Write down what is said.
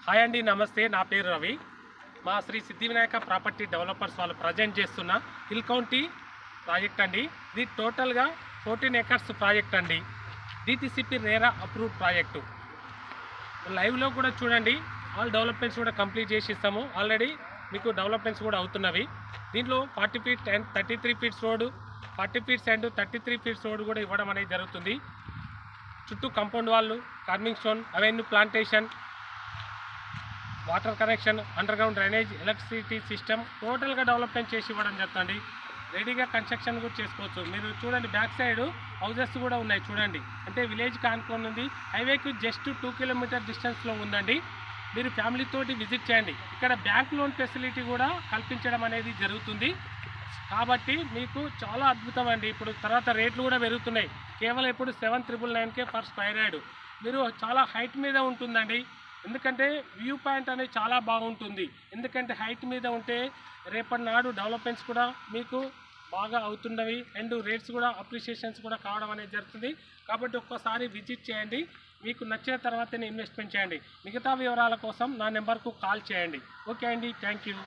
Hi అండి, నమస్తే. నా పేరు రవి. మా శ్రీ సిద్ధి వినాయక ప్రాపర్టీ డెవలపర్స్ వాళ్ళు ప్రజెంట్ చేస్తున్న హిల్ కౌంటీ ప్రాజెక్ట్ అండి. ఇది టోటల్గా 14 ఎకర్స్ ప్రాజెక్ట్ అండి. DTCP RERA approved project. లైవ్లో కూడా చూడండి, ఆల్ డెవలప్మెంట్స్ కూడా కంప్లీట్ చేసి ఇస్తాము. ఆల్రెడీ మీకు డెవలప్మెంట్స్ కూడా అవుతున్నవి. దీంట్లో 40 feet and 33 feets road, 40 feets and 33 feets road కూడా ఇవ్వడం అనేది జరుగుతుంది. చుట్టూ కాంపౌండ్ వాళ్ళు, kerbing stone, avenue plantation, water connection, underground drainage, electricity system టోటల్గా డెవలప్మెంట్ చేసి ఇవ్వడం జరుగుతుంది. రెడీగా కన్స్ట్రక్షన్ కూడా చేసుకోవచ్చు. మీరు చూడండి, బ్యాక్ సైడ్ హౌజెస్ కూడా ఉన్నాయి చూడండి. అంటే విలేజ్ కానుకొని ఉంది, హైవేకి జస్ట్ 2 కిలోమీటర్ డిస్టెన్స్లో ఉందండి. మీరు ఫ్యామిలీతోటి విజిట్ చేయండి. ఇక్కడ బ్యాంక్ లోన్ ఫెసిలిటీ కూడా కల్పించడం అనేది జరుగుతుంది. కాబట్టి మీకు చాలా అద్భుతం అండి. ఇప్పుడు తర్వాత రేట్లు కూడా పెరుగుతున్నాయి. కేవలం ఇప్పుడు 7,999 పర్ స్క్వేర్ యార్డ్. మీరు చాలా హైట్ మీద ఉంటుందండి. ఎందుకంటే వ్యూ పాయింట్ అనేది చాలా బాగుంటుంది. ఎందుకంటే హైట్ మీద ఉంటే రేపటి నాడు డెవలప్మెంట్స్ కూడా మీకు బాగా అవుతున్నవి అండ్ రేట్స్ కూడా అప్రిషియేషన్స్ కూడా కావడం అనేది జరుగుతుంది. కాబట్టి ఒక్కసారి విజిట్ చేయండి. మీకు నచ్చిన తర్వాతనే ఇన్వెస్ట్మెంట్ చేయండి. మిగతా వివరాల కోసం నా నెంబర్కు కాల్ చేయండి. ఓకే అండి, థ్యాంక్ యూ.